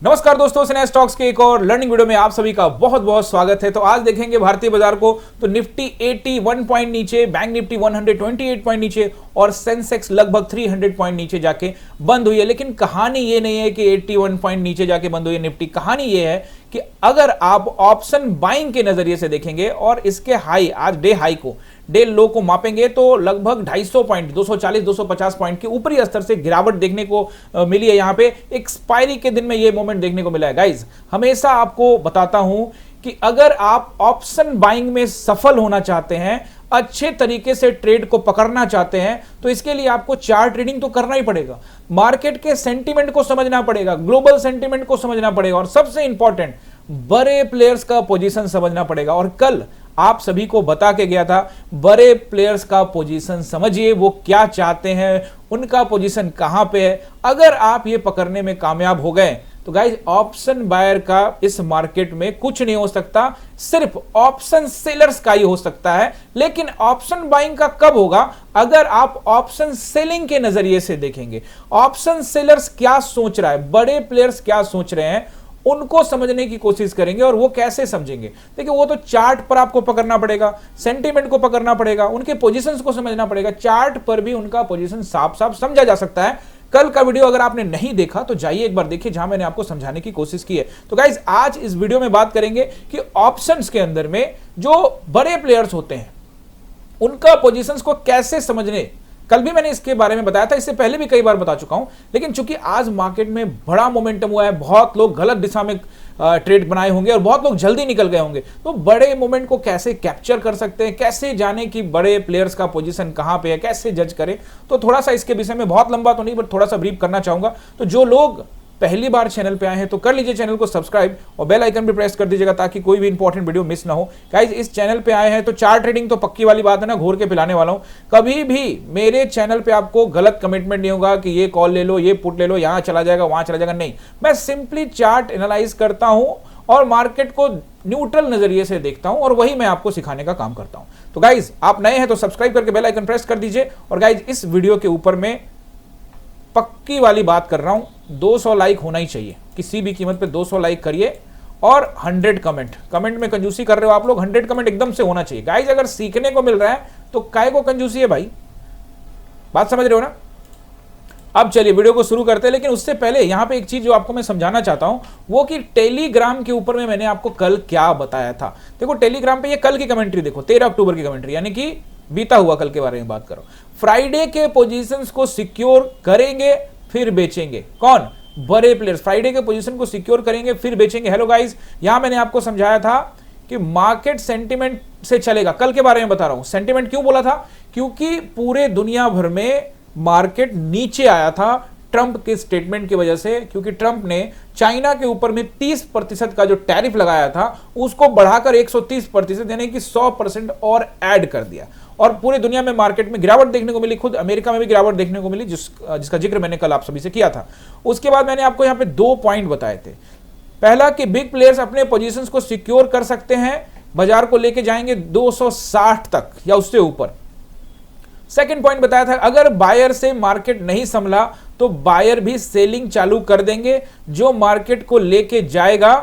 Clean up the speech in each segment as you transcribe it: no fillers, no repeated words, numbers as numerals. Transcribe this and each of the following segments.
नमस्कार दोस्तों, स्नेहा स्टॉक्स के एक और लर्निंग वीडियो में आप सभी का बहुत बहुत स्वागत है। तो आज देखेंगे भारतीय बाजार को, तो निफ्टी 81 पॉइंट नीचे, बैंक निफ्टी 128 पॉइंट नीचे और सेंसेक्स लगभग 300 पॉइंट नीचे जाके बंद हुई है। लेकिन कहानी ये नहीं है कि 81 पॉइंट नीचे जाके बंद हुई है निफ्टी। कहानी ये है कि अगर आप ऑप्शन बाइंग के नजरिए से देखेंगे और इसके हाई, आज डे हाई को, डे लो को मापेंगे तो लगभग 250 पॉइंट, 240-250 पॉइंट के ऊपरी स्तर से गिरावट देखने को मिली है। यहां पे एक्सपायरी के दिन में ये मोमेंट देखने को मिला है। गाइज, हमेशा आपको बताता हूं कि अगर आप ऑप्शन बाइंग में सफल होना चाहते हैं, अच्छे तरीके से ट्रेड को पकड़ना चाहते हैं, तो इसके लिए आपको चार्ट ट्रेडिंग तो करना ही पड़ेगा, मार्केट के सेंटीमेंट को समझना पड़ेगा, ग्लोबल सेंटीमेंट को समझना पड़ेगा और सबसे इंपॉर्टेंट बड़े प्लेयर्स का पोजीशन समझना पड़ेगा। और कल आप सभी को बता के गया था, बड़े प्लेयर्स का पोजीशन समझिए, वो क्या चाहते हैं, उनका पोजीशन कहां पे है। अगर आप ये पकड़ने में कामयाब हो गए तो गाइस, ऑप्शन बायर का इस मार्केट में कुछ नहीं हो सकता, सिर्फ ऑप्शन सेलर्स का ही हो सकता है। लेकिन ऑप्शन बाइंग का कब होगा? अगर आप ऑप्शन सेलिंग के नजरिए से देखेंगे, ऑप्शन सेलर्स क्या सोच रहा है, बड़े प्लेयर्स क्या सोच रहे हैं, उनको समझने की कोशिश करेंगे। और वो कैसे समझेंगे? देखिए, वो तो चार्ट पर आपको पकड़ना पड़ेगा, सेंटीमेंट को पकड़ना पड़ेगा, उनके पोजीशंस को समझना पड़ेगा। चार्ट पर भी उनका पोजीशन साफ साफ समझा जा सकता है। कल का वीडियो अगर आपने नहीं देखा तो जाइए एक बार देखिए, जहां मैंने आपको समझाने की कोशिश की है। तो गाइज, आज इस वीडियो में बात करेंगे कि ऑप्शंस के अंदर में जो बड़े प्लेयर्स होते हैं उनका पोजीशंस को कैसे समझने। कल भी मैंने इसके बारे में बताया था, इससे पहले भी कई बार बता चुका हूं। लेकिन चूंकि आज मार्केट में बड़ा मोमेंटम हुआ है, बहुत लोग गलत दिशा में ट्रेड बनाए होंगे और बहुत लोग जल्दी निकल गए होंगे, तो बड़े मोमेंट को कैसे कैप्चर कर सकते हैं, कैसे जाने कि बड़े प्लेयर्स का पोजीशन कहां पे है, कैसे जज करें, तो थोड़ा सा इसके विषय में, बहुत लंबा तो नहीं बट थोड़ा सा ब्रीफ करना चाहूंगा। तो जो लोग पहली बार चैनल पे आए हैं तो कर लीजिए चैनल को सब्सक्राइब और बेल आइकन भी प्रेस कर दीजिएगा ताकि कोई भी इंपॉर्टेंट वीडियो मिस ना हो। गाइस, इस चैनल पे आए हैं तो चार्ट ट्रेडिंग तो पक्की वाली बात है ना, घोर के पिलाने वाला हूं। कभी भी मेरे चैनल पे आपको गलत कमिटमेंट नहीं होगा कि ये कॉल ले लो, ये पुट ले लो, यहां चला जाएगा, वहां चला जाएगा, नहीं। मैं सिंपली चार्ट एनालाइज करता हूं और मार्केट को न्यूट्रल नजरिए से देखता हूं और वही मैं आपको सिखाने का काम करता हूं। तो गाइज, आप नए हैं तो सब्सक्राइब करके बेल आइकन प्रेस कर दीजिए। और गाइज, इस वीडियो के ऊपर में पक्की वाली बात कर रहा हूं, 200 लाइक होना ही चाहिए, किसी भी कीमत पे 200 लाइक करिए और 100 कमेंट में कंजूसी कर रहे हो आप लोग, 100 कमेंट एकदम से होना चाहिए। गाइस, अगर सीखने को मिल रहा है तो काय को कंजूसी है भाई, बात समझ रहे हो ना। अब चलिए वीडियो को शुरू करते हैं, लेकिन उससे पहले यहां पे एक चीज जो आपको मैं समझाना चाहता हूं, वो कि टेलीग्राम के ऊपर में मैंने आपको कल क्या बताया था। देखो, टेलीग्राम पे ये कल की कमेंट्री देखो, 13 अक्टूबर की कमेंट्री, यानी कि बीता हुआ कल के बारे में बात करो। फ्राइडे के पोजीशंस को सिक्योर करेंगे फिर बेचेंगे। कौन? बड़े प्लेयर्स फ्राइडे के पोजीशन को सिक्योर करेंगे फिर बेचेंगे। हेलो गाइस, यहां मैंने आपको समझाया था कि मार्केट सेंटीमेंट से चलेगा। कल के बारे में बता रहा हूं। सेंटीमेंट क्यों बोला था? क्योंकि पूरे दुनिया भर में मार्केट नीचे आया था ट्रंप के स्टेटमेंट की वजह से, क्योंकि ट्रंप ने चाइना के ऊपर में 30% का जो टैरिफ लगाया था उसको बढ़ाकर 130% यानी कि 100% और ऐड कर दिया और पूरी दुनिया में मार्केट में गिरावट देखने को मिली। खुद अमेरिका में भी गिरावट देखने को मिली, जिसका जिक्र मैंने कल आप सभी से किया था। उसके बाद मैंने आपको यहां पे 2 पॉइंट बताए थे। पहला कि बिग प्लेयर्स अपने पोजीशंस को सिक्योर कर सकते हैं, बाजार को लेके जाएंगे 260 तक या उससे ऊपर। सेकंड पॉइंट बताया था, अगर बायर से मार्केट नहीं संभला तो बायर भी सेलिंग चालू कर देंगे, जो मार्केट को लेके जाएगा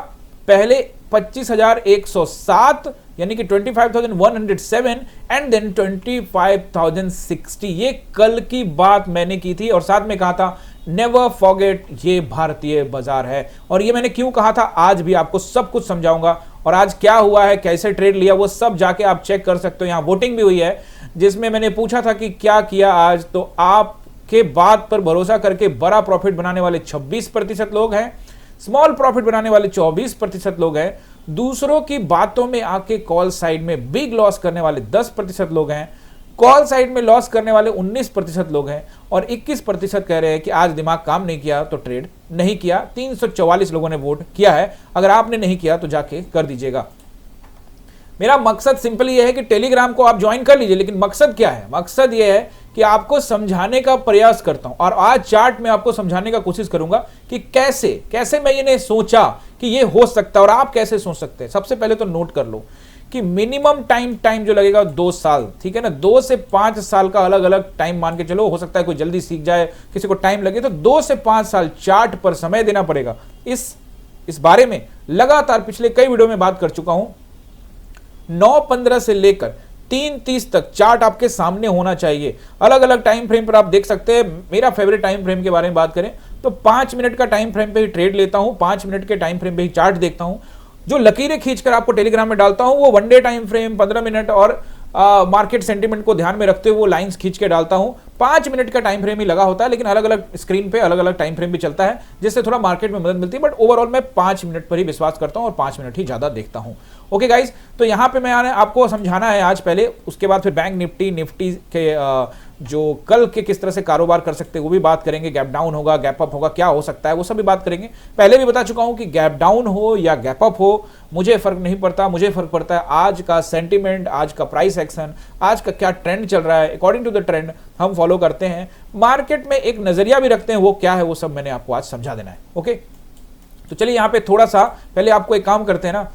पहले 25,107 यानी कि 25,107 एंड देन 25,060। ये कल की बात मैंने की थी और साथ में कहा था नेवर फॉरगेट, ये भारतीय बाजार है। और ये मैंने क्यों कहा था आज भी आपको सब कुछ समझाऊंगा। और आज क्या हुआ है, कैसे ट्रेड लिया, वो सब जाके आप चेक कर सकते हो। यहां वोटिंग भी हुई है जिसमें मैंने पूछा था कि क्या किया आज, तो आपके बात पर भरोसा करके बड़ा प्रॉफिट बनाने वाले 26% लोग हैं, स्मॉल प्रॉफिट बनाने वाले 24% लोग हैं, दूसरों की बातों में आके कॉल साइड में बिग लॉस करने वाले 10% लोग हैं, कॉल साइड में लॉस करने वाले 19% लोग हैं और 21% कह रहे हैं कि आज दिमाग काम नहीं किया तो ट्रेड नहीं किया। 344 लोगों ने वोट किया है। अगर आपने नहीं किया तो जाके कर दीजिएगा। मेरा मकसद सिंपल ये है कि टेलीग्राम को आप ज्वाइन कर लीजिए, लेकिन मकसद क्या है? मकसद ये है कि आपको समझाने का प्रयास करता हूं और आज चार्ट में आपको समझाने का कोशिश करूंगा कि कैसे मैं ये सोचा कि ये हो सकता है और आप कैसे सोच सकते हैं। सबसे पहले तो नोट कर लो कि मिनिमम टाइम जो लगेगा 2 साल, ठीक है ना। 2 से 5 साल का अलग अलग टाइम मान के चलो। हो सकता है कोई जल्दी सीख जाए, किसी को टाइम लगे, तो 2 से 5 साल चार्ट पर समय देना पड़ेगा। इस इस बारे में लगातार पिछले कई वीडियो में बात कर चुका हूं। 9:15 से लेकर 3:30 तक चार्ट आपके सामने होना चाहिए। अलग अलग टाइम फ्रेम पर आप देख सकते हैं। मेरा फेवरेट टाइम फ्रेम के बारे में बात करें तो 5 मिनट का टाइम फ्रेम पे ही ट्रेड लेता हूं, 5 मिनट के टाइम फ्रेम पे ही चार्ट देखता हूं। जो लकीरें खींचकर आपको टेलीग्राम में डालता हूं वो वनडे टाइम फ्रेम, 15 मिनट और मार्केट सेंटीमेंट को ध्यान में रखते हुए वो लाइंस खींच के डालता हूं। 5 मिनट का टाइम फ्रेम ही लगा होता है, लेकिन अलग अलग स्क्रीन पे अलग अलग टाइम फ्रेम भी चलता है, जिससे थोड़ा मार्केट में मदद मिलती है। बट ओवरऑल मैं 5 मिनट पर ही विश्वास करता हूं और 5 मिनट ही ज्यादा देखता हूं। ओके गाइज, तो यहां पे मैं आपको समझाना है आज पहले, उसके बाद फिर बैंक निफ्टी के जो कल के किस तरह से कारोबार कर सकते हैं वो भी बात करेंगे। गैप डाउन होगा, गैप अप होगा, क्या हो सकता है वो सब भी बात करेंगे। पहले भी बता चुका हूं कि गैप डाउन हो या गैप अप हो मुझे फर्क नहीं पड़ता। मुझे फर्क पड़ता है आज का सेंटीमेंट, आज का प्राइस एक्शन, आज का क्या ट्रेंड चल रहा है। अकॉर्डिंग टू द ट्रेंड हम फॉलो करते हैं, मार्केट में एक नजरिया भी रखते हैं, वो क्या है वो सब मैंने आपको आज समझा देना है। ओके, तो चलिए यहाँ पे थोड़ा सा पहले आपको एक काम करते हैं ना,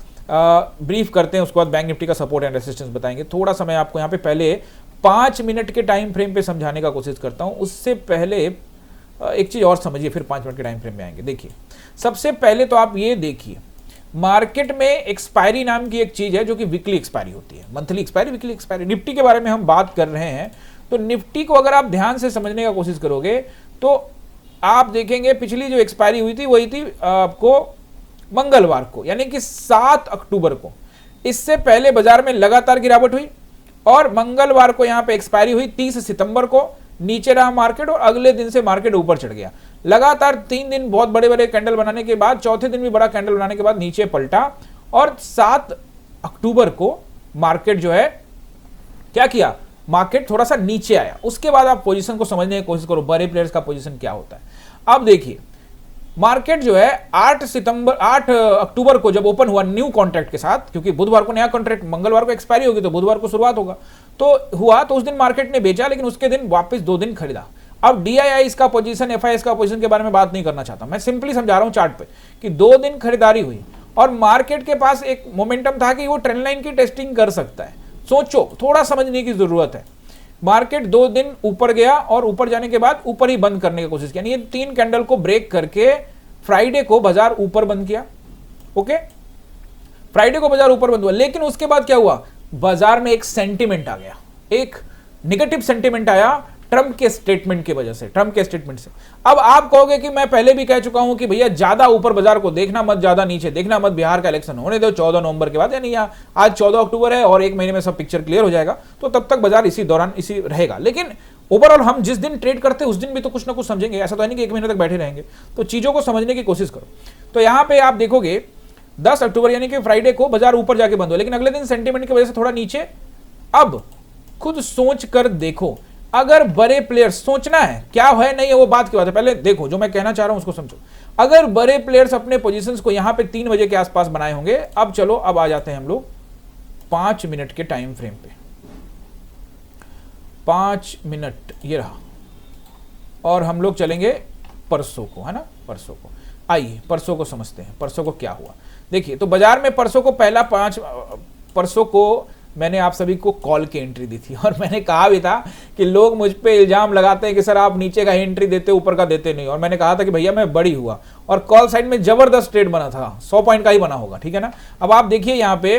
ब्रीफ करते हैं, उसके बाद बैंक निफ्टी का सपोर्ट एंड रेसिस्टेंस बताएंगे। थोड़ा सा मैं आपको यहाँ पे पहले 5 मिनट के टाइम फ्रेम पे समझाने का कोशिश करता हूं। उससे पहले एक चीज और समझिए, फिर 5 मिनट के टाइम फ्रेम में आएंगे। देखिए, सबसे पहले तो आप ये देखिए, मार्केट में एक्सपायरी नाम की एक चीज है जो कि वीकली एक्सपायरी होती है, monthly expiry, weekly expiry. Nifty के बारे में हम बात कर रहे हैं, तो निफ्टी को अगर आप ध्यान से समझने का कोशिश करोगे तो आप देखेंगे पिछली जो एक्सपायरी हुई थी आपको मंगलवार को, यानी कि 7 अक्टूबर को। इससे पहले बाजार में लगातार गिरावट हुई और मंगलवार को यहां पे एक्सपायरी हुई। 30 सितंबर को नीचे रहा मार्केट और अगले दिन से मार्केट ऊपर चढ़ गया। लगातार 3 दिन बहुत बड़े बड़े कैंडल बनाने के बाद, चौथे दिन भी बड़ा कैंडल बनाने के बाद नीचे पलटा और 7 अक्टूबर को मार्केट जो है क्या किया, मार्केट थोड़ा सा नीचे आया। उसके बाद आप पोजीशन को समझने की कोशिश करो, बड़े प्लेयर्स का पोजीशन क्या होता है। अब देखिए, मार्केट जो है 8 अक्टूबर को जब ओपन हुआ न्यू कॉन्ट्रैक्ट के साथ, क्योंकि बुधवार को नया कॉन्ट्रैक्ट, मंगलवार को एक्सपायरी होगी तो बुधवार को शुरुआत होगा, तो हुआ तो उस दिन मार्केट ने बेचा, लेकिन उसके दिन वापस 2 दिन खरीदा। अब डीआईआई का पोजीशन, एफआईआई का पोजीशन के बारे में बात नहीं करना चाहता, मैं सिंपली समझा रहा हूं चार्ट पे कि 2 दिन खरीदारी हुई और मार्केट के पास एक मोमेंटम था कि वो ट्रेंड लाइन की टेस्टिंग कर सकता है। सोचो, थोड़ा समझने की जरूरत है। मार्केट 2 दिन ऊपर गया और ऊपर जाने के बाद ऊपर ही बंद करने की कोशिश की, यानी ये 3 कैंडल को ब्रेक करके फ्राइडे को बाजार ऊपर बंद किया। ओके, फ्राइडे को बाजार ऊपर बंद हुआ, लेकिन उसके बाद क्या हुआ, बाजार में एक सेंटीमेंट आ गया, एक नेगेटिव सेंटीमेंट आया ट्रंप के स्टेटमेंट की वजह से, ट्रंप के स्टेटमेंट से। अब आप कहोगे कि मैं पहले भी कह चुका हूं कि भैया ज्यादा ऊपर बाजार को देखना मत, ज्यादा नीचे देखना मत, बिहार का इलेक्शन होने दो 14 नवंबर के बाद, यानी आज 14 अक्टूबर है और 1 महीने में सब पिक्चर क्लियर हो जाएगा, तो तब तक बाजार इसी दौरान इसी रहेगा। लेकिन ओवरऑल हम जिस दिन ट्रेड करते हैं उस दिन भी तो कुछ ना कुछ समझेंगे, ऐसा तो है नहीं कि 1 महीने तक बैठे रहेंगे। तो चीजों को समझने की कोशिश करो। तो यहां पे आप देखोगे 10 अक्टूबर यानी कि फ्राइडे को बाजार ऊपर जाके बंद हुआ, लेकिन अगले दिन सेंटीमेंट की वजह से थोड़ा नीचे। अब खुद सोच कर देखो, अगर बड़े प्लेयर्स, सोचना है क्या है नहीं है वो बात की बात है, पहले देखो जो मैं कहना चाह रहा हूं उसको समझो। अगर बड़े प्लेयर्स अपने पोजीशंस को यहां पे 3 बजे के आसपास बनाए होंगे। अब चलो, अब आ जाते हैं हम लोग 5 मिनट के टाइम फ्रेम पे। 5 मिनट ये रहा और हम लोग चलेंगे परसों को, है ना, परसों को। आइए परसों को समझते हैं, परसों को क्या हुआ। देखिए, तो बाजार में परसों को परसों को मैंने आप सभी को कॉल की एंट्री दी थी और मैंने कहा भी था कि लोग मुझ पे इल्जाम लगाते हैं कि सर आप नीचे का एंट्री देते, ऊपर का देते नहीं, और मैंने कहा था कि भैया मैं बड़ी हुआ और कॉल साइड में जबरदस्त ट्रेड बना था, 100 पॉइंट का ही बना होगा, ठीक है ना। अब आप देखिए यहाँ पे,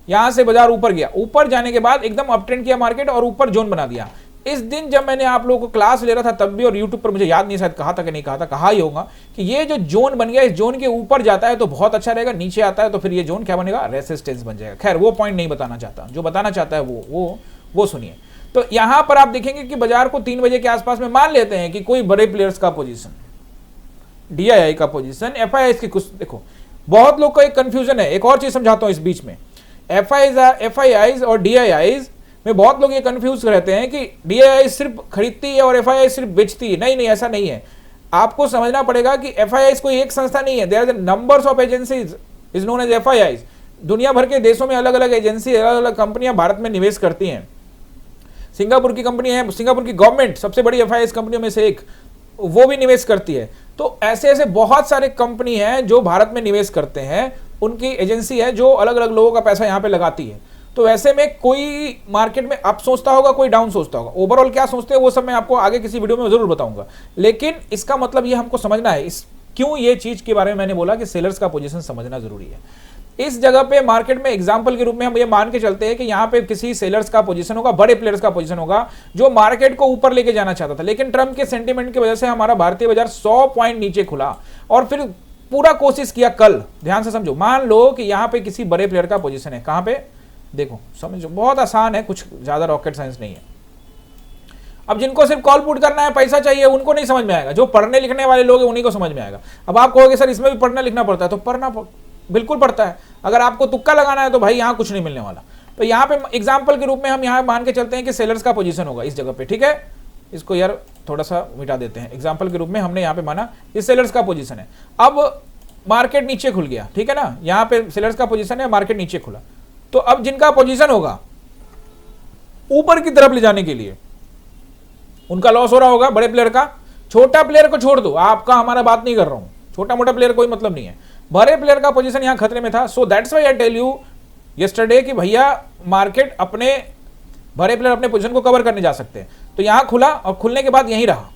यहां से बाजार ऊपर गया, ऊपर जाने के बाद एकदम अप ट्रेंड किया मार्केट और ऊपर जोन बना दिया। इस दिन जब मैंने आप लोगों को क्लास ले रहा था तब भी, और यूट्यूब पर मुझे याद नहीं शायद कहा था कि नहीं कहा था, कहा ही होगा कि ये जो जोन बन गया, इस जोन के ऊपर जाता है तो बहुत अच्छा रहेगा, नीचे आता है तो फिर ये जोन क्या बनेगा, रेसिस्टेंस बन जाएगा। खैर वो पॉइंट नहीं बताना चाहता, जो बताना चाहता है वो सुनिए। तो यहां पर आप देखेंगे कि बाजार को 3 बजे के आसपास में मान लेते हैं कि कोई बड़े प्लेयर्स का पोजीशन, डीआईआई का पोजीशन, एफआईआई की कुछ, देखो बहुत लोग का एक कंफ्यूजन है। एक और चीज समझाता हूं इस बीच में, एफआईआई और डीआईआई में बहुत लोग ये कंफ्यूज रहते हैं कि डीआईआई सिर्फ खरीदती है और एफआईआई सिर्फ बेचती है। नहीं, ऐसा नहीं है। आपको समझना पड़ेगा कि एफआईआई कोई एक संस्था नहीं है, there are numbers of agencies is known as FII. दुनिया भर के देशों में अलग अलग एजेंसी, अलग अलग कंपनियां भारत में निवेश करती हैं। सिंगापुर की कंपनी है, सिंगापुर की गवर्नमेंट सबसे बड़ी एफआईआई कंपनियों में से एक, वो भी निवेश करती है। तो ऐसे ऐसे बहुत सारे कंपनी हैं जो भारत में निवेश करते हैं, उनकी एजेंसी है जो अलग अलग लोगों का पैसा यहां पे लगाती है। तो ऐसे में कोई मार्केट में अप सोचता होगा, कोई डाउन सोचता होगा। ओवरऑल क्या सोचते हैं वो सब मैं आपको आगे किसी वीडियो में जरूर बताऊंगा, लेकिन इसका मतलब ये हमको समझना है, इस क्यों ये चीज के बारे में मैंने बोला कि सेलर्स का पोजीशन समझना जरूरी है। इस जगह पे मार्केट में एग्जांपल के रूप में हम ये मान के चलते हैं कि यहां पे किसी सेलर्स का पोजीशन होगा, बड़े प्लेयर्स का पोजीशन होगा जो मार्केट को ऊपर लेके जाना चाहता था, लेकिन ट्रम्प के सेंटीमेंट की वजह से हमारा भारतीय बाजार 100 पॉइंट नीचे खुला और फिर पूरा कोशिश किया कल। ध्यान से समझो, मान लो कि यहां पे किसी बड़े प्लेयर का पोजीशन है, कहां पे देखो, समझो बहुत आसान है, कुछ ज्यादा रॉकेट साइंस नहीं है। अब जिनको सिर्फ कॉल पुट करना है, पैसा चाहिए, उनको नहीं समझ में आएगा। जो पढ़ने लिखने वाले लोग हैं उन्हीं को समझ में आएगा। अब आप कहोगे सर इसमें भी पढ़ना लिखना पड़ता है, तो पढ़ना बिल्कुल पड़ता है। अगर आपको तुक्का लगाना है तो भाई यहां कुछ नहीं मिलने वाला। तो यहां पे एग्जांपल के रूप में हम यहां मान के चलते हैं कि सेलर्स का पोजीशन होगा इस जगह पे, ठीक है। इसको यार थोड़ा सा मिटा देते हैं। एग्जांपल के रूप में हमने यहां पे माना ये सेलर्स का पोजीशन है। अब मार्केट नीचे खुल गया, ठीक है ना, यहां पे सेलर्स का पोजीशन है, मार्केट नीचे खुला। तो अब जिनका पोजीशन होगा ऊपर की तरफ ले जाने के लिए उनका लॉस हो रहा होगा, बड़े प्लेयर का। छोटा प्लेयर को छोड़ दो, आपका हमारा बात नहीं कर रहा हूं, छोटा मोटा प्लेयर कोई मतलब नहीं है, बड़े प्लेयर का पोजीशन यहां खतरे में था। So that's why I tell you yesterday कि भैया मार्केट अपने बड़े प्लेयर अपने पोजीशन को कवर करने जा सकते हैं। तो यहां खुला और खुलने के बाद यहीं रहा,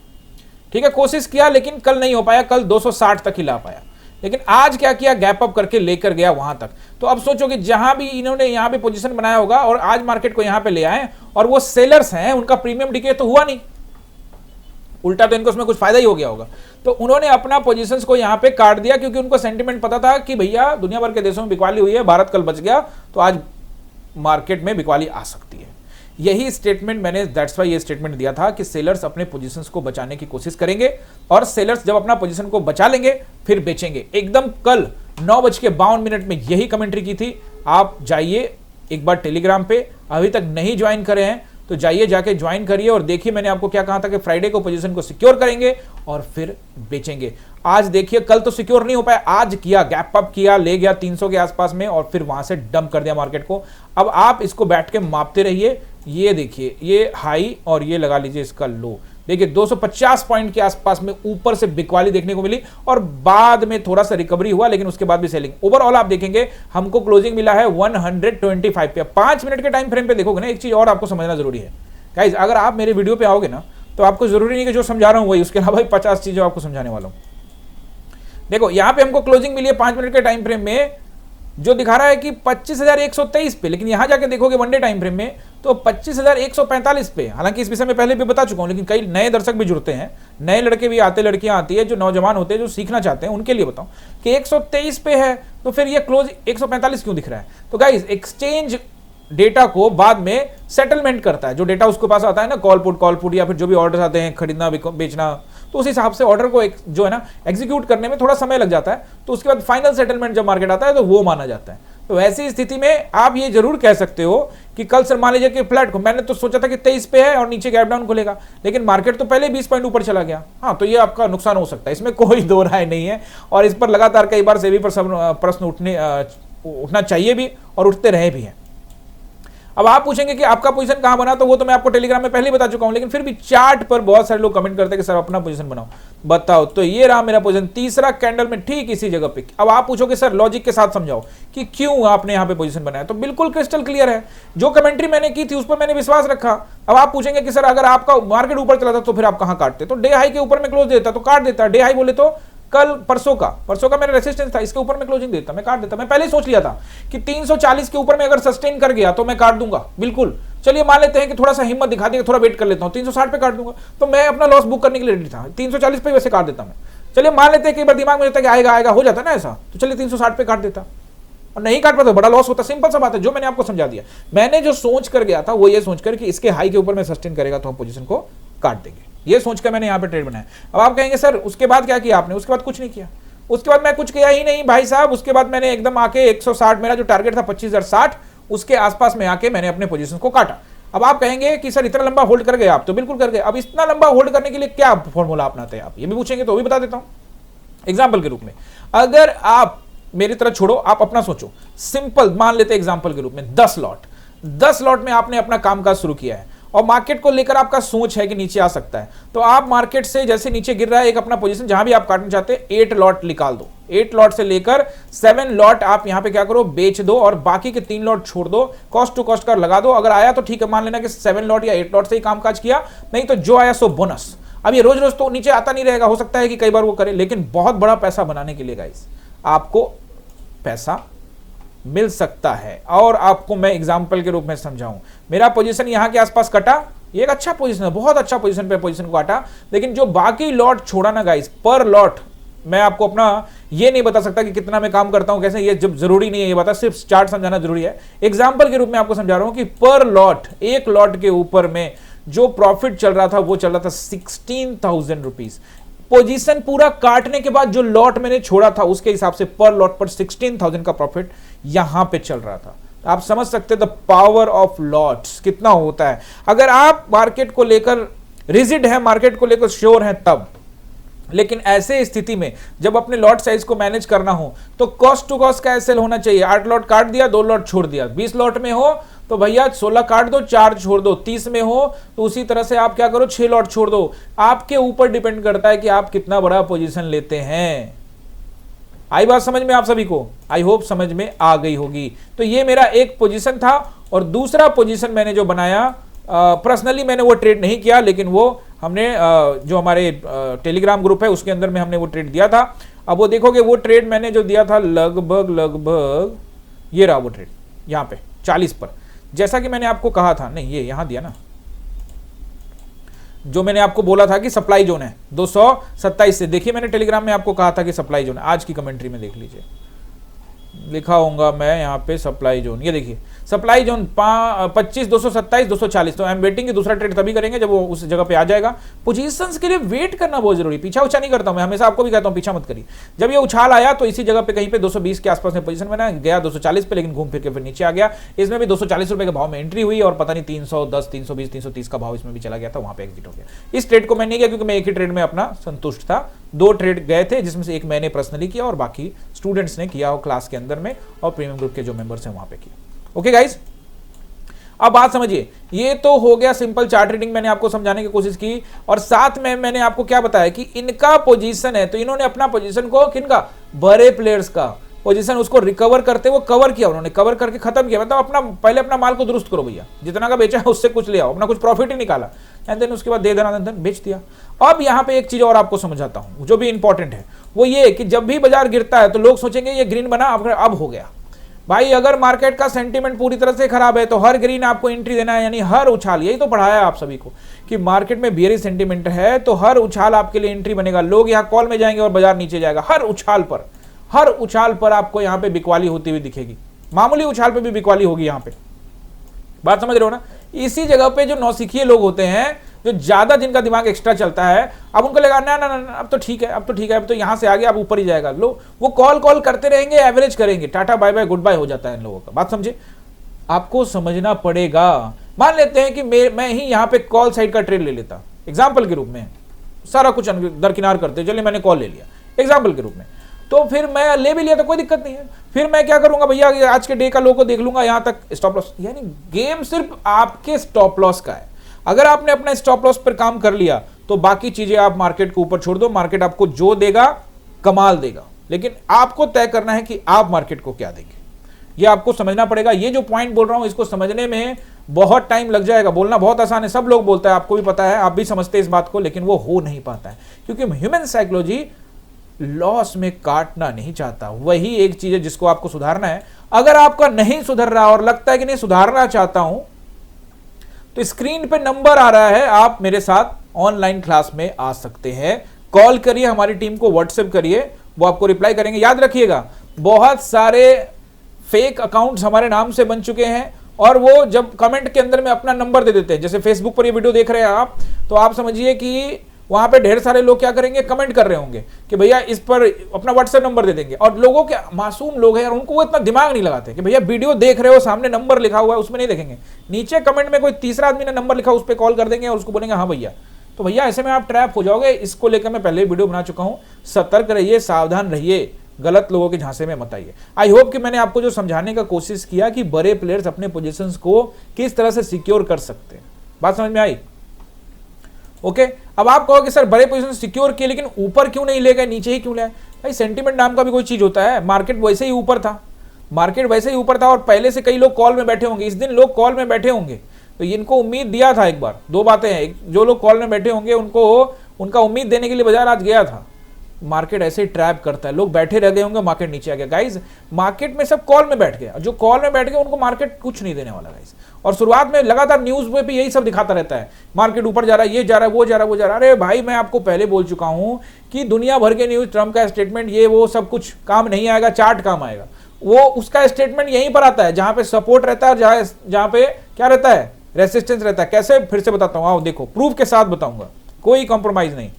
ठीक है। कोशिश किया लेकिन कल नहीं हो पाया, कल 260 तक ही ला पाया, लेकिन आज क्या किया, गैप अप करके लेकर गया वहां तक। तो अब सोचो कि जहां भी इन्होंने यहां पे पोजीशन बनाया होगा और आज मार्केट को यहां पे ले आए और वो सेलर्स हैं, उनका प्रीमियम डिके तो हुआ नहीं, उल्टा तो इनको उसमें कुछ फायदा ही हो गया होगा। तो उन्होंने अपना पोजीशंस को यहां पे काट दिया क्योंकि उनको सेंटीमेंट पता था कि भैया दुनिया भर के देशों में बिकवाली हुई है, भारत कल बच गया तो आज मार्केट में बिकवाली आ सकती है। यही स्टेटमेंट मैंने, दैट्स वाई ये स्टेटमेंट दिया था कि सेलर्स अपने पोजीशंस को बचाने की कोशिश करेंगे और सेलर्स जब अपना पोजीशन को बचा लेंगे फिर बेचेंगे। एकदम कल 9:52 में यही कमेंट्री की थी। आप जाइए एक बार टेलीग्राम पे, अभी तक नहीं ज्वाइन करे हैं तो जाइए, जाके ज्वाइन करिए और देखिए मैंने आपको क्या कहा था कि फ्राइडे को पोजीशन को सिक्योर करेंगे और फिर बेचेंगे। आज देखिए, कल तो सिक्योर नहीं हो पाया, आज किया, गैप अप किया, ले गया 300 के आसपास में और फिर वहां से डंप कर दिया मार्केट को। अब आप इसको बैठ के मापते रहिए। ये देखिए, ये हाई और ये लगा लीजिए इसका लो, देखिए 250 पॉइंट के आसपास में ऊपर से बिकवाली देखने को मिली और बाद में थोड़ा सा रिकवरी हुआ, लेकिन उसके बाद भी सेलिंग। ओवरऑल आप देखेंगे हमको क्लोजिंग मिला है 125 पे। 5 मिनट के टाइम फ्रेम पे देखोगे ना, एक चीज और आपको समझना जरूरी है गाइस, अगर आप मेरे वीडियो पे आओगे ना तो आपको जरूरी नहीं कि जो समझा रहा हूं वही, उसके अलावा 50 चीजें आपको समझाने वाला हूं। देखो यहां पे हमको क्लोजिंग मिली है 5 मिनट के टाइम फ्रेम में, जो दिखा रहा है कि 25,123 पे, लेकिन यहां जाके देखोगे वन डे टाइम फ्रेम में तो 25,145 पे। हालांकि इस विषय में पहले भी बता चुका हूं, लेकिन कई नए दर्शक भी जुड़ते हैं, नए लड़के भी आते, लड़कियां आती है, जो नौजवान होते हैं, जो सीखना चाहते हैं, उनके लिए बताऊं कि 123 पे है तो फिर ये क्लोज 145 क्यों दिख रहा है। तो गाइस एक्सचेंज डेटा को बाद में सेटलमेंट करता है, जो डेटा उसके पास आता है ना, कॉल पुट या फिर जो भी ऑर्डर आते हैं खरीदना बेचना, तो उस हिसाब से ऑर्डर को जो है ना एग्जीक्यूट करने में थोड़ा समय लग जाता है। तो उसके बाद फाइनल सेटलमेंट जब मार्केट आता है तो वो माना जाता है। तो ऐसी स्थिति में आप ये जरूर कह सकते हो कि कल सर मान लीजिए कि फ्लैट को मैंने तो सोचा था कि 23 पे है और नीचे गैप डाउन खुलेगा, लेकिन मार्केट तो पहले 20 पॉइंट ऊपर चला गया, हाँ तो ये आपका नुकसान हो सकता है, इसमें कोई दो राय नहीं है। और इस पर लगातार कई बार सेबी पर प्रश्न उठना चाहिए भी और उठते रहे भी हैं। अब आप पूछेंगे कि आपका पोजीशन कहां बना, तो वो तो मैं आपको टेलीग्राम में पहले ही बता चुका हूं, लेकिन फिर भी चार्ट पर बहुत सारे लोग कमेंट करते हैं कि सर अपना पोजीशन बनाओ, बताओ। तो ये रहा मेरा पोजीशन, तीसरा कैंडल में ठीक इसी जगह पे। अब आप पूछोगे सर लॉजिक के साथ समझाओ कि क्यों आपने यहां पे पोजीशन बनाया, तो बिल्कुल क्रिस्टल क्लियर है। जो कमेंट्री मैंने की थी उस पर मैंने विश्वास रखा। अब आप पूछेंगे कि सर अगर आपका मार्केट ऊपर चला था तो फिर आप कहां काटते, तो डे हाई के ऊपर में क्लोज देता तो काट देता। डे हाई बोले तो कल परसों का मेरा रेसिस्टेंस था, इसके ऊपर मैं क्लोजिंग देता, मैं काट देता। मैं पहले ही सोच लिया था कि 340 के ऊपर में अगर सस्टेन कर गया तो मैं काट दूंगा, बिल्कुल। चलिए मान लेते हैं कि थोड़ा सा हिम्मत दिखा दिया, थोड़ा वेट कर लेता हूं, 360 पे काट दूंगा, तो मैं अपना लॉस बुक करने के लिए रेडी था। 340 पे वैसे काट देता मैं। चलिए मान लेते हैं कि एक बार दिमाग में रहता है कि आएगा हो जाता है ना ऐसा, तो चलिए 360 पे काट देता और नहीं काट पाता बड़ा लॉस होता। सिंपल सा बात है, जो मैंने आपको समझा दिया। मैंने जो सोच कर गया था वो ये सोचकर कि इसके हाई के ऊपर में सस्टेन करेगा तो हम पोजीशन को काट देंगे, ये सोचकर मैंने यहां पे ट्रेड बनाया। अब आप कहेंगे सर उसके बाद क्या किया आपने, उसके बाद कुछ नहीं किया, उसके बाद मैं कुछ किया ही नहीं भाई साहब। उसके बाद मैंने एकदम आके 160, मेरा जो टारगेट था 25,060, उसके आसपास में आके मैंने अपने पोजीशन को काटा। अब आप कहेंगे कि सर इतना लंबा होल्ड कर गए आप, तो बिल्कुल कर गए। अब इतना लंबा होल्ड करने के लिए क्या फॉर्मूला अपनाते हैं आप, ये भी पूछेंगे तो भी बता देता हूं एग्जाम्पल के रूप में। अगर आप मेरी तरह छोड़ो, आप अपना सोचो, सिंपल मान लेते एग्जाम्पल के रूप में 10 लॉट में आपने अपना कामकाज शुरू किया है और मार्केट को लेकर आपका सोच है कि नीचे आ सकता है, तो आप मार्केट से जैसे नीचे गिर रहा है एक अपना पोजीशन जहां भी आप काटना चाहते हैं 8 लॉट निकाल दो। 8 लॉट से लेकर 7 लॉट आप यहां पे क्या करो, बेच दो और बाकी के 3 लॉट छोड़ दो, कॉस्ट टू कॉस्ट का लगा दो। अगर आया तो ठीक है, मान लेना कि 7 लॉट या 8 लॉट से ही कामकाज किया, नहीं तो जो आया सो बोनस। अब ये रोज रोज तो नीचे आता नहीं रहेगा, हो सकता है कि कई बार वो करे, लेकिन बहुत बड़ा पैसा बनाने के लिए गाइस आपको पैसा मिल सकता है। और आपको मैं एग्जांपल के रूप में समझाऊं, मेरा पोजीशन यहां के आसपास कटा, ये एक अच्छा पोजीशन है, बहुत अच्छा पोजीशन पे पोजीशन को काटा, लेकिन जो बाकी लॉट छोड़ा ना गाइस, पर लॉट मैं आपको अपना ये नहीं बता सकता कि कितना मैं काम करता हूं कैसे, ये जब जरूरी नहीं है, ये बता सिर्फ चार्ट समझाना जरूरी है। एग्जांपल के रूप में आपको समझा रहा हूं कि पर लॉट, एक लॉट के ऊपर में जो प्रॉफिट चल रहा था वो चल रहा था 16,000 रुपीज। पोजीशन पूरा काटने के बाद जो लॉट मैंने छोड़ा था उसके हिसाब से पर लॉट पर 16,000 का प्रॉफिट यहां पे चल रहा था। आप समझ सकते हैं द पावर ऑफ लॉट्स कितना होता है। अगर आप मार्केट को लेकर रिजिड है, मार्केट को लेकर श्योर है तब, लेकिन ऐसे स्थिति में जब अपने लॉट साइज को मैनेज करना हो तो कॉस्ट टू कॉस्ट का एसएल होना चाहिए। 8 लॉट काट दिया, 2 लॉट छोड़ दिया। 20 लॉट में हो तो भैया 16 काट दो, 4 छोड़ दो। 30 में हो तो उसी तरह से आप क्या करो, 6 लॉट छोड़ दो। आपके ऊपर डिपेंड करता है कि आप कितना बड़ा पोजीशन लेते हैं। आई बात समझ में आप सभी को? आई होप समझ में आ गई होगी। तो ये मेरा एक पोजीशन था, और दूसरा पोजीशन मैंने जो बनाया, पर्सनली मैंने वो ट्रेड नहीं किया, लेकिन वो हमने जो हमारे टेलीग्राम ग्रुप है उसके अंदर में हमने वो ट्रेड दिया था। अब वो देखोगे वो ट्रेड मैंने जो दिया था लगभग ये रहा वो ट्रेड यहां पे 40 पर, जैसा कि मैंने आपको कहा था, नहीं ये यहां दिया ना, जो मैंने आपको बोला था कि सप्लाई जोन है 227 से। देखिए मैंने टेलीग्राम में आपको कहा था कि सप्लाई जोन है, आज की कमेंट्री में देख लीजिए, लिखा होगा मैं यहाँ पे सप्लाई जोन। ये देखिए सप्लाई जोन 25, 227, 240। तो आई एम वेटिंग कि दूसरा ट्रेड तभी करेंगे जब वो उस जगह पे आ जाएगा। पोजीशंस के लिए वेट करना बहुत जरूरी, पीछा उछा नहीं करता हूं मैं, हमेशा आपको भी कहता हूं पीछा मत करिए। जब ये उछाल आया तो इसी जगह पे कहीं पे 220 के आसपास में पोजीशन बना गया, 240 पे, लेकिन घूम फिर के फिर नीचे आ गया। इसमें भी 240 रुपए के भाव में एंट्री हुई और पता नहीं 310, 320, 330 का भाव इसमें भी चला गया था, वहां पे एग्जिट हो गया। इस ट्रेड को मैं नहीं किया क्योंकि मैं एक ही ट्रेड में अपना संतुष्ट था। 2 ट्रेड गए थे जिसमें से एक मैंने पर्सनली किया और बाकी स्टूडेंट्स ने किया हो क्लास के अंदर में, और प्रीमियम ग्रुप के जो मेंबर्स हैं वहां पे किया। ओके गाइस, अब बात समझिए, ये तो हो गया सिंपल चार्ट रीडिंग, मैंने आपको समझाने की कोशिश की। और साथ में मैंने आपको क्या बताया कि इनका पोजीशन है, तो इन्होंने अपना पोजीशन को, किनका, बड़े प्लेयर्स का पोजीशन, उसको रिकवर करते वो कवर किया, उन्होंने कवर करके खत्म किया। मतलब अपना पहले अपना माल को दुरुस्त करो भैया, जितना का बेचा है उससे कुछ ले आओ, अपना कुछ प्रॉफिट ही निकाला, एंड देन उसके बाद दे देना, देन बेच दिया। अब यहाँ पे एक चीज और आपको समझाता हूं जो भी इंपॉर्टेंट है, वो ये कि जब भी बाजार गिरता है तो लोग सोचेंगे ये ग्रीन बना अब हो गया। भाई अगर मार्केट का सेंटीमेंट पूरी तरह से खराब है तो हर ग्रीन आपको एंट्री देना है, यानी हर उछाल, यही तो पढ़ाया आप सभी को कि मार्केट में बियरिश सेंटीमेंट है तो हर उछाल आपके लिए एंट्री बनेगा। लोग यहाँ कॉल में जाएंगे और बाजार नीचे जाएगा। हर उछाल पर आपको यहाँ पे बिकवाली होती हुई दिखेगी, मामूली उछाल पे भी बिकवाली होगी। यहाँ पे बात समझ रहे हो ना? इसी जगह पे जो नौसिखिए लोग होते हैं, जो ज्यादा जिनका दिमाग एक्स्ट्रा चलता है, अब उनको लगा ना ना ना अब तो ठीक है, अब तो यहां से आगे अब ऊपर ही जाएगा। लो वो कॉल करते रहेंगे, एवरेज करेंगे, tata bye bye goodbye हो जाता है इन लोगों का। बात समझे? आपको समझना पड़ेगा। मान लेते हैं कि मैं ही यहाँ पे कॉल साइड का ट्रेड ले लेता, एग्जाम्पल के रूप में, सारा कुछ दरकिनार करते, चलिए मैंने कॉल ले लिया एग्जाम्पल के रूप में, तो फिर मैं ले भी लिया तो कोई दिक्कत नहीं है। फिर मैं क्या करूंगा भैया, आज के डे का लो को देख लूंगा, यहां तक स्टॉप लॉस, यानी गेम सिर्फ आपके स्टॉप लॉस का है। अगर आपने अपना स्टॉप लॉस पर काम कर लिया तो बाकी चीजें आप मार्केट के ऊपर छोड़ दो, मार्केट आपको जो देगा कमाल देगा, लेकिन आपको तय करना है कि आप मार्केट को क्या देंगे। ये आपको समझना पड़ेगा। ये जो पॉइंट बोल रहा हूं इसको समझने में बहुत टाइम लग जाएगा। बोलना बहुत आसान है, सब लोग बोलते हैं, आपको भी पता है, आप भी समझते हैं इस बात को, लेकिन वो हो नहीं पाता है क्योंकि ह्यूमन साइकोलॉजी लॉस में काटना नहीं चाहता। वही एक चीज है जिसको आपको सुधारना है। अगर आपका नहीं सुधर रहा और लगता है कि नहीं सुधारना चाहता हूं, तो स्क्रीन पे नंबर आ रहा है, आप मेरे साथ ऑनलाइन क्लास में आ सकते हैं। कॉल करिए, हमारी टीम को व्हाट्सएप करिए, वो आपको रिप्लाई करेंगे। याद रखिएगा, बहुत सारे फेक अकाउंट्स हमारे नाम से बन चुके हैं और वो जब कमेंट के अंदर में अपना नंबर दे देते हैं, जैसे फेसबुक पर ये वीडियो देख रहे हैं आप, तो आप समझिए कि वहां पे ढेर सारे लोग क्या करेंगे, कमेंट कर रहे होंगे कि भैया इस पर अपना व्हाट्सएप नंबर दे देंगे। और लोगों के मासूम लोग हैं और उनको वो इतना दिमाग नहीं लगाते कि भैया वीडियो देख रहे हो, सामने नंबर लिखा हुआ है, उसमें नहीं देखेंगे, नीचे कमेंट में कोई तीसरा आदमी ने नंबर लिखा, उस पर कॉल कर देंगे और उसको बोलेंगे हाँ भैया। तो भैया ऐसे में आप ट्रैप हो जाओगे। इसको लेकर मैं पहले वीडियो बना चुका हूं। सतर्क रहिए, सावधान रहिए, गलत लोगों के झांसे में मत आइए। आई होप कि मैंने आपको जो समझाने का कोशिश किया कि बड़े प्लेयर्स अपने पोजीशंस को किस तरह से सिक्योर कर सकते हैं। बात समझ में आई? ओके। अब आप कहोगे सर बड़े पोजीशन सिक्योर किए लेकिन ऊपर क्यों नहीं ले गए, नीचे ही क्यों लाए? भाई सेंटीमेंट नाम का भी कोई चीज होता है। मार्केट वैसे ही ऊपर था, और पहले से कई लोग कॉल में बैठे होंगे, इस दिन लोग कॉल में बैठे होंगे, तो इनको उम्मीद दिया था। एक बार दो बातें हैं, जो लोग कॉल में बैठे होंगे उनको उनका उम्मीद देने के लिए बाजार आज गया था। मार्केट ऐसे ट्रैप करता है, लोग बैठे रह गए होंगे, मार्केट नीचे आ गया। गाइज मार्केट में सब कॉल में बैठ गया, जो कॉल में बैठ गए उनको मार्केट कुछ नहीं देने वाला गाइज। और शुरुआत में लगातार न्यूज पे भी यही सब दिखाता रहता है, मार्केट ऊपर जा रहा है, ये जा रहा है, वो जा रहा है, वो जा रहा है। अरे भाई मैं आपको पहले बोल चुका हूं कि दुनिया भर के न्यूज, ट्रम्प का स्टेटमेंट, ये वो सब कुछ काम नहीं आएगा, चार्ट काम आएगा। वो उसका स्टेटमेंट यहीं पर आता है जहां पे सपोर्ट रहता है, जहां पे क्या रहता है, रेसिस्टेंस रहता है। कैसे, फिर से बताता हूं, आओ देखो, प्रूफ के साथ बताऊंगा, कोई कॉम्प्रोमाइज नहीं।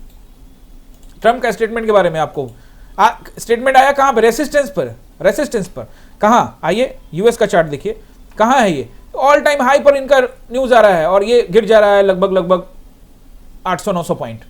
ट्रम्प का स्टेटमेंट के बारे में आपको स्टेटमेंट आया कहां पर, रेसिस्टेंस पर, रेसिस्टेंस पर। कहां आइए, यूएस का चार्ट देखिए, कहां है ये, ऑल टाइम हाई पर इनका न्यूज आ रहा है और ये गिर जा रहा है लगभग 800-900 पॉइंट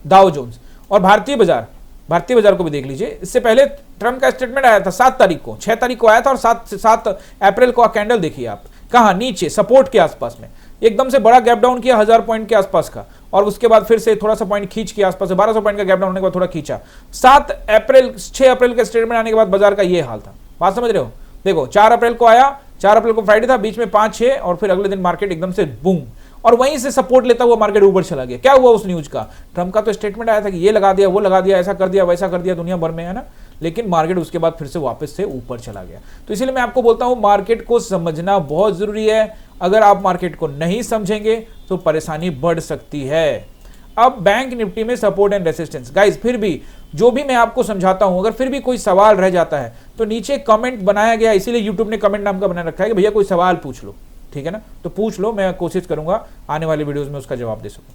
डाउ जोन्स। और भारतीय बाजार को भी देख लीजिए, इससे पहले ट्रम्प का स्टेटमेंट आया था 7 तारीख को, 6 तारीख को आया था, और 7 अप्रैल को कैंडल देखिए आप, कहां, नीचे सपोर्ट के आसपास में एकदम से बड़ा गैप डाउन किया 1000 पॉइंट के आसपास का, और उसके बाद फिर से थोड़ा सा पॉइंट खींच के आसपास 1200 पॉइंट का गैप डाउन होने के बाद थोड़ा खींचा। 6 अप्रैल के स्टेटमेंट आने के बाद बाजार का ये हाल था। बात समझ रहे हो? देखो 4 अप्रैल को आया, 4 अप्रैल को फ्राइडे था, बीच में 5-6 और फिर अगले दिन मार्केट एकदम से बूम, और वहीं से सपोर्ट लेता हुआ मार्केट ऊपर चला गया। क्या हुआ उस न्यूज का? ट्रम्प का तो स्टेटमेंट आया था कि ये लगा दिया, वो लगा दिया, ऐसा कर दिया, वैसा कर दिया दुनिया भर में, है ना, लेकिन मार्केट उसके बाद फिर से वापस से ऊपर चला गया। तो इसीलिए मैं आपको बोलता हूं मार्केट को समझना बहुत जरूरी है। अगर आप मार्केट को नहीं समझेंगे तो परेशानी बढ़ सकती है। अब बैंक निफ्टी में सपोर्ट एंड रेसिस्टेंस, गाइस फिर भी जो भी मैं आपको समझाता हूं, अगर फिर भी कोई सवाल रह जाता है तो नीचे कमेंट बनाया गया, इसीलिए यूट्यूब ने कमेंट नाम का बना रखा है कि भैया कोई सवाल पूछ लो, ठीक है ना, तो पूछ लो, मैं कोशिश करूंगा आने वाली वीडियोस में उसका जवाब दे सकूं।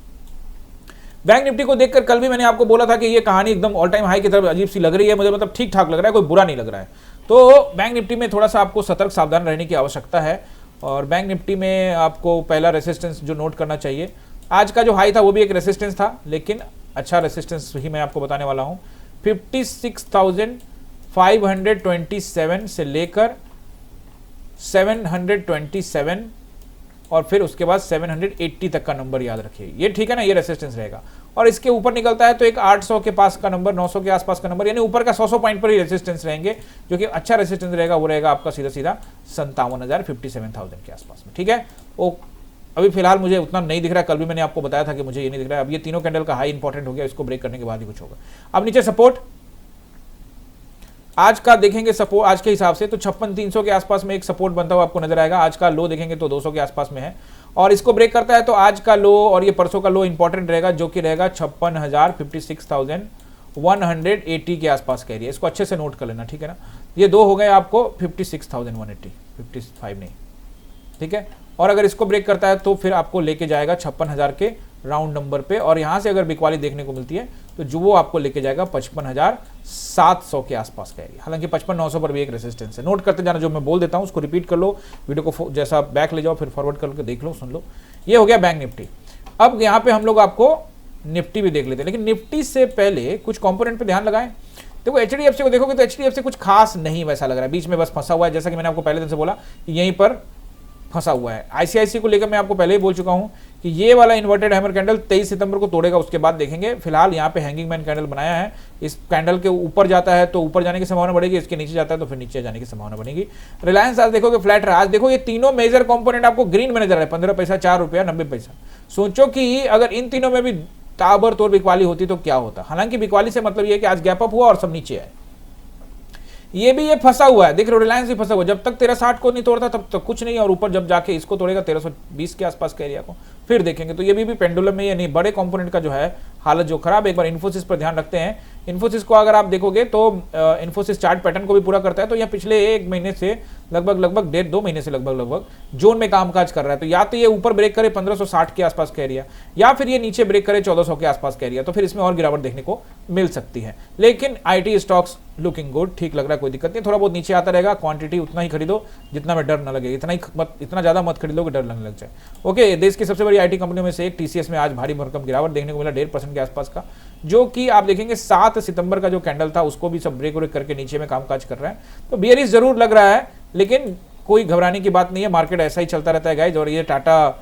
बैंक निफ्टी को देखकर कल भी मैंने आपको बोला था कि ये कहानी एकदम ऑल टाइम हाई की तरफ अजीब सी लग रही है मुझे, मतलब ठीक ठाक लग रहा है, कोई बुरा नहीं लग रहा है। तो बैंक निफ्टी में थोड़ा सा आपको सतर्क सावधान रहने की आवश्यकता है। और बैंक निफ्टी में आपको पहला रेसिस्टेंस जो नोट करना चाहिए, आज का जो हाई था वो भी एक रेसिस्टेंस था, लेकिन अच्छा रेसिस्टेंस ही मैं आपको बताने वाला हूं। 56,527 से लेकर 727 और फिर उसके बाद 780 तक का नंबर याद रखिए, ये ठीक है ना, ये रेसिस्टेंस रहेगा। और इसके ऊपर निकलता है तो एक 800 के पास का नंबर, 900 के आसपास का नंबर, यानी ऊपर का 100 पॉइंट पर ही रेसिस्टेंस रहेंगे, जो कि अच्छा रेसिस्टेंस रहेगा। वो रहेगा आपका सीधा 57,000, 57,000 के आसपास में, ठीक है। वो अभी फिलहाल मुझे उतना नहीं दिख रहा है, कल भी मैंने आपको बताया था कि मुझे ये नहीं दिख रहा है। अब ये तीनों कैंडल का हाई इंपॉर्टेंट हो गया, इसको ब्रेक करने के बाद ही कुछ होगा। अब नीचे सपोर्ट आज का देखेंगे, सपोर्ट आज के हिसाब से तो 56,300 के आसपास में एक सपोर्ट बनता हुआ आपको नजर आएगा। आज का लो देखेंगे तो 200 के आसपास में है, और इसको ब्रेक करता है तो आज का लो और ये परसों का लो इंपॉर्टेंट रहेगा, जो कि रहेगा 56,000, 56,180 के आसपास का एरिया। इसको अच्छे से नोट कर लेना, ठीक है ना। ये दो हो गए आपको 56,180, 55 नहीं, ठीक है। और अगर इसको ब्रेक करता है तो फिर आपको लेके जाएगा 56,000 के राउंड नंबर पे, और यहां से अगर बिकवाली देखने को मिलती है तो जो वो आपको लेके जाएगा 55,700 के आसपास का एरिया। हालांकि 55,900 पर भी एक रेसिस्टेंस है, नोट करते जाना, जो मैं बोल देता हूं उसको रिपीट कर लो, वीडियो को जैसा बैक ले जाओ, फिर फॉरवर्ड करके देख लो, सुन लो। ये हो गया बैंक निफ्टी। अब यहाँ पे हम लोग आपको निफ्टी भी देख लेते हैं, लेकिन निफ्टी से पहले कुछ कंपोनेंट पे ध्यान लगाएं। देखो एचडीएफसी को देखोगे तो एचडीएफसी कुछ खास नहीं वैसा लग रहा है, बीच में बस फंसा हुआ है, जैसा कि मैंने आपको पहले दिन से बोला कि यहीं पर फंसा हुआ है। आईसीआईसी को लेकर मैं आपको पहले ही बोल चुका हूं कि ये वाला इन्वर्टेड हैमर कैंडल 23 सितंबर को तोड़ेगा, उसके बाद देखेंगे। फिलहाल यहाँ पे हैंगिंग मैन कैंडल बनाया है, इस कैंडल के ऊपर जाता है तो ऊपर जाने की संभावना बढ़ेगी, इसके नीचे जाता है तो फिर नीचे जाने की संभावना बनेगी। रिलायंस आज देखोगे फ्लैट रहा। आज देखो ये तीनों मेजर कंपोनेंट आपको ग्रीन में नजर आ रहा है, 15 पैसा, 4 रुपया 90 पैसा। सोचो कि अगर इन तीनों में भी ताबड़तोड़ बिकवाली होती तो क्या होता। हालांकि बिकवाली से मतलब ये कि आज गैप अप हुआ और सब नीचे आए। ये भी ये फंसा हुआ है, देख रहे हो, रिलायंस भी फंसा हुआ, जब तक 1360 को नहीं तोड़ता तब तक कुछ नहीं, और ऊपर जब जाके इसको तोड़ेगा 1320 के आसपास के एरिया को, फिर देखेंगे। तो ये भी पेंडुलम में ये नहीं, बड़े कंपोनेंट का जो है हालत जो खराब। एक बार इन्फोसिस पर ध्यान रखते हैं। इन्फोसिस को अगर आप देखोगे तो इन्फोसिस चार्ट पैटर्न को भी पूरा करता है, तो यह पिछले 1 महीने से लगभग 1.5-2 महीने से लगभग जोन में कामकाज कर रहा है। तो या तो ये ऊपर ब्रेक करे 1560 के आसपास का एरिया, या फिर ये नीचे ब्रेक करे 1400 के आसपास का एरिया, तो फिर इसमें और गिरावट देखने को मिल सकती है। लेकिन आईटी स्टॉक्स लुकिंग गुड, ठीक लग रहा है, कोई दिक्कत नहीं। थोड़ा बहुत नीचे आता रहेगा, क्वांटिटी उतना ही खरीदो जितना में डर न लगे, इतना ज्यादा मत खरीदो कि डर लगने लग जाए। ओके, देश की सबसे बड़ी आईटी कंपनियों में से एक टीसीएस में आज भारी भरकम गिरावट देखने को मिला, 1.5% के आसपास का, जो कि आप देखेंगे 7 सितंबर का जो कैंडल था उसको भी सब ब्रेक व्रेक करके नीचे में कामकाज कर रहा है। तो बियरिश जरूर लग रहा है, लेकिन कोई घबराने की बात नहीं है, मार्केट ऐसा ही चलता रहता है गाइज। और ये टाटा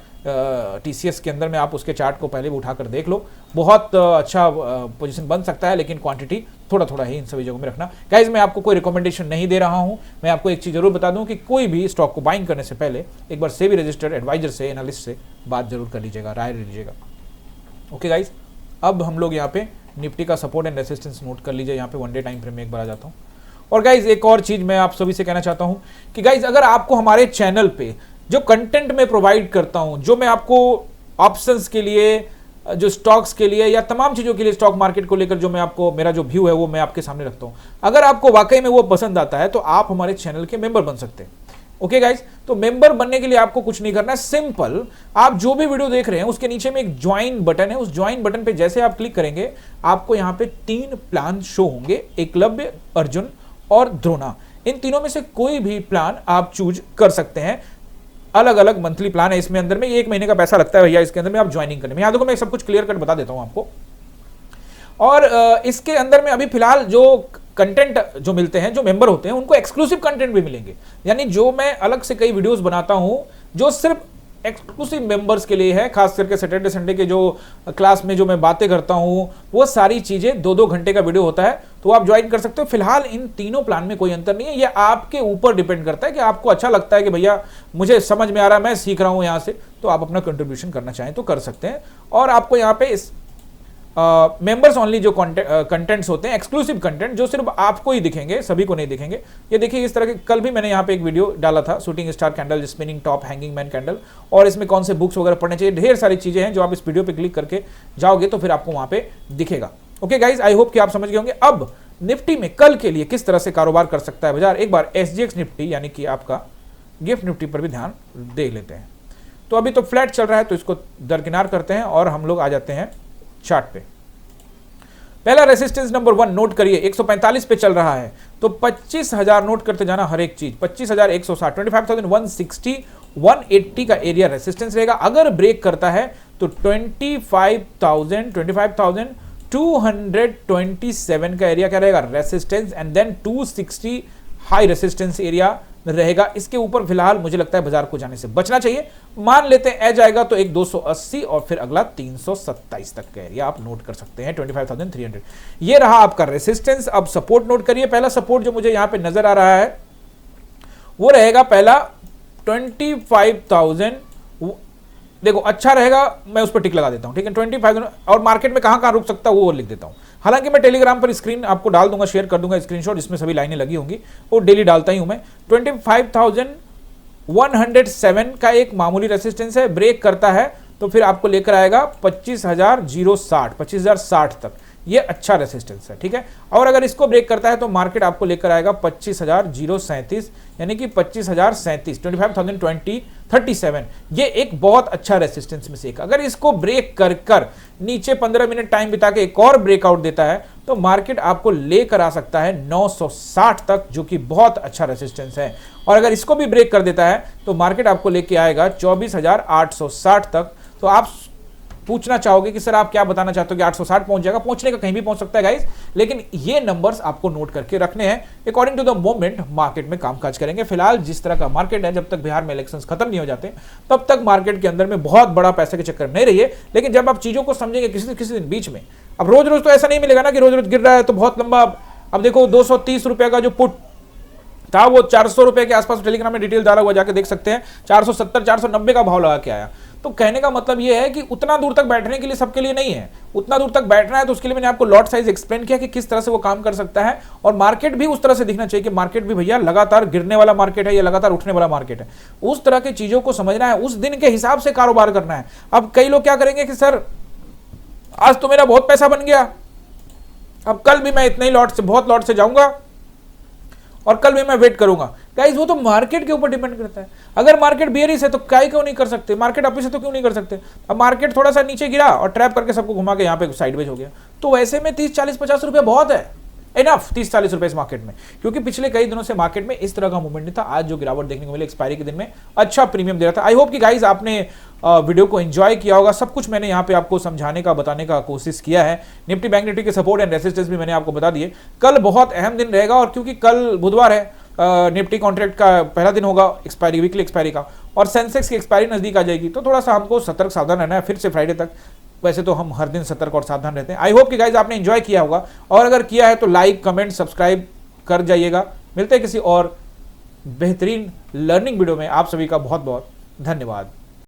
टीसीएस के अंदर में आप उसके चार्ट को पहले भी उठाकर देख लो, बहुत अच्छा पोजीशन बन सकता है, लेकिन क्वांटिटी थोड़ा थोड़ा ही इन सभी जगहों में रखना। गाइज मैं आपको कोई रिकमेंडेशन नहीं दे रहा हूं, मैं आपको एक चीज जरूर बता दूं कि कोई भी स्टॉक को बाइंग करने से पहले एक बार सेबी रजिस्टर्ड एडवाइजर से, एनालिस्ट से बात जरूर कर लीजिएगा, राय ले लीजिएगा। ओके गाइज, अब हम लोग यहाँ पे निफ्टी का सपोर्ट एंड रेसिस्टेंस नोट कर लीजिए। यहाँ पे वन डे टाइम फ्रेम में एक बार आ जाता हूँ। और गाइज एक और चीज मैं आप सभी से कहना चाहता हूँ कि गाइज अगर आपको हमारे चैनल पे जो कंटेंट मैं प्रोवाइड करता हूँ, जो मैं आपको ऑप्शंस के लिए, जो स्टॉक्स के लिए या तमाम चीजों के लिए स्टॉक मार्केट को लेकर जो मैं आपको, मेरा जो व्यू है वो मैं आपके सामने रखता हूँ, अगर आपको वाकई में वो पसंद आता है तो आप हमारे चैनल के मेंबर बन सकते हैं। ओके गाइज, तो मेंबर बनने के लिए आपको कुछ नहीं करना है, सिंपल आप जो भी वीडियो देख रहे हैं उसके नीचे में एक ज्वाइन बटन है, उस ज्वाइन बटन पे जैसे आप क्लिक करेंगे आपको यहाँ पे 3 प्लान शो होंगे, एकलव्य, अर्जुन और द्रोणा। इन तीनों में से कोई भी प्लान आप चूज कर सकते हैं। अलग अलग मंथली प्लान है इसमें, अंदर में 1 महीने का पैसा लगता है भैया इसके अंदर में आप ज्वाइनिंग करने में। यहां देखो मैं सब कुछ क्लियर कट बता देता हूं आपको। और इसके अंदर में अभी फिलहाल जो कंटेंट जो मिलते हैं, जो मेंबर होते हैं, उनको एक्सक्लूसिव कंटेंट भी मिलेंगे। यानी जो मैं अलग से कई वीडियोस बनाता हूं जो सिर्फ एक्सक्लूसिव मेंबर्स के लिए है, खास करके सैटरडे संडे के जो क्लास में जो मैं बातें करता हूं, वो सारी चीजें 2-2 घंटे का वीडियो होता है, तो आप ज्वाइन कर सकते हो। फिलहाल इन तीनों प्लान में कोई अंतर नहीं है, ये आपके ऊपर डिपेंड करता है कि आपको अच्छा लगता है कि भैया मुझे समझ में आ रहा है, मैं सीख रहा हूं यहां से, तो आप अपना कंट्रीब्यूशन करना चाहें तो कर सकते हैं। और आपको यहाँ पे इस मेंबर्स ओनली जो कंटेंट्स होते हैं, एक्सक्लूसिव कंटेंट जो सिर्फ आपको ही दिखेंगे, सभी को नहीं दिखेंगे। ये देखिए इस तरह के, कल भी मैंने यहाँ पे एक वीडियो डाला था, shooting star candle, spinning top, hanging man candle, और इसमें कौन से बुक्स वगैरह पढ़ने चाहिए, ढेर सारी चीजें हैं जो आप इस वीडियो पे क्लिक करके जाओगे तो फिर आपको वहां पे दिखेगा। ओके गाइज, आई होप कि आप समझ गए होंगे। अब निफ्टी में कल के लिए किस तरह से कारोबार कर सकता है बाजार, एक बार SGX निफ्टी यानी कि आपका गिफ्ट निफ्टी पर भी ध्यान दे लेते हैं। तो अभी तो फ्लैट चल रहा है तो इसको दरकिनार करते हैं और हम लोग आ जाते हैं चार्ट पे। पहला रेसिस्टेंस नंबर 1 नोट करिए, 145 पे चल रहा है, तो 25,000 नोट करते जाना हर एक चीज। 25,160, 25,160, 180 का एरिया रेसिस्टेंस रहेगा। अगर ब्रेक करता है तो 25,227 का एरिया क्या रहेगा, resistance, and then 260 high resistance area रहेगा। इसके ऊपर फिलहाल मुझे लगता है बाजार को जाने से बचना चाहिए। मान लेते हैं एज आएगा तो एक 280 और फिर अगला 327 तक का एरिया आप नोट कर सकते हैं, 25,300। ये रहा आपका रेसिस्टेंस। अब सपोर्ट नोट करिए। पहला सपोर्ट जो मुझे यहां पे नजर आ रहा है वो रहेगा पहला 25,000। देखो अच्छा रहेगा, मैं उस पर टिक लगा देता हूं, ठीक है। 25,000 और मार्केट में कहां रुक सकता है वो लिख देता हूं। हालांकि मैं टेलीग्राम पर स्क्रीन आपको डाल दूंगा, शेयर कर दूंगा स्क्रीनशॉट, जिसमें सभी लाइनें लगी होंगी, वो डेली डालता ही हूं मैं। 25,107 का एक मामूली रेसिस्टेंस है, ब्रेक करता है तो फिर आपको लेकर आएगा 25,060 तक। ये अच्छा रेसिस्टेंस है, ठीक है। और अगर इसको ब्रेक करता है तो मार्केट आपको लेकर आएगा 25,037 यानी कि 25,037, 25,037। ये एक बहुत अच्छा रेसिस्टेंस में से एक। अगर इसको ब्रेक कर नीचे 15 मिनट टाइम बिता के एक और ब्रेकआउट देता है तो मार्केट आपको लेकर आ सकता है 960 तक, जो कि बहुत अच्छा रेसिस्टेंस है। और अगर इसको भी ब्रेक कर देता है तो मार्केट आपको लेके आएगा 24,860 तक। तो आप पूछना चाहोगे कि सर आप क्या बताना चाहते हो कि 860 पहुंच जाएगा? पहुंचने का कहीं भी पहुंच सकता है गाइस, लेकिन ये नंबर्स आपको नोट करके रखने हैं। According to the moment market में कामकाज करेंगे। फिलहाल जिस तरह का मार्केट है, जब तक बिहार में इलेक्शंस खत्म नहीं हो जाते तब तक मार्केट के अंदर में बहुत बड़ा पैसे के चक्कर नहीं रहिए। लेकिन जब आप चीजों को समझेंगे किसी दिन बीच में, अब रोज रोज तो ऐसा नहीं मिलेगा ना कि रोज रोज गिर रहा है तो बहुत लंबा। अब देखो 230 रुपए का जो पुट था वो 400 रुपए के आसपास टेलीग्राम में डिटेल डाला हुआ, जाके देख सकते हैं। 470 490 का भाव लगा के आया। तो कहने का मतलब ये है कि उतना दूर तक बैठने के लिए सबके लिए नहीं है। उतना दूर तक बैठना है तो उसके लिए मैंने आपको लॉट साइज एक्सप्लेन किया कि किस तरह से वो काम कर सकता है। और मार्केट भी उस तरह से दिखना चाहिए कि मार्केट भी भैया लगातार गिरने वाला मार्केट है या लगातार उठने वाला मार्केट है। उस तरह की चीजों को समझना है, उस दिन के हिसाब से कारोबार करना है। अब कई लोग क्या करेंगे कि सर आज तो मेरा बहुत पैसा बन गया, अब कल भी मैं इतने ही लॉट से, बहुत लॉट से जाऊंगा और कल भी मैं वेट करूंगा। गाइस वो तो मार्केट के ऊपर डिपेंड करता है। अगर मार्केट बेयरिश है तो क्या क्यों नहीं कर सकते, मार्केट अपिश है तो क्यों नहीं कर सकते। अब मार्केट थोड़ा सा नीचे गिरा और ट्रैप करके सबको घुमा के यहाँ पे साइडवेज हो गया, तो वैसे में 30 40 50 रुपए बहुत है, इनफ 30 40 रुपए इस मार्केट में। क्योंकि पिछले कई दिनों से मार्केट में इस तरह का मूवमेंट नहीं था। आज जो गिरावट देखने को मिले एक्सपायरी के दिन में अच्छा प्रीमियम दे रहा था। आई होप कि गाइस आपने वीडियो को एंजॉय किया होगा। सब कुछ मैंने यहाँ पे आपको समझाने का, बताने का कोशिश किया है। निफ्टी बैंक निफ्टी के सपोर्ट एंड रेसिस्टेंस भी मैंने आपको बता दिए। कल बहुत अहम दिन रहेगा और क्योंकि कल बुधवार है, निफ्टी कॉन्ट्रैक्ट का पहला दिन होगा एक्सपायरी, वीकली एक्सपायरी का, और सेंसेक्स की एक्सपायरी नजदीक आ जाएगी, तो थोड़ा सा हमको सतर्क सावधान रहना है फिर से फ्राइडे तक। वैसे तो हम हर दिन सतर्क और सावधान रहते हैं। आई होप कि गाइज आपने एंजॉय किया होगा, और अगर किया है तो लाइक कमेंट सब्सक्राइब कर जाइएगा। मिलते हैं किसी और बेहतरीन लर्निंग वीडियो में। आप सभी का बहुत बहुत धन्यवाद।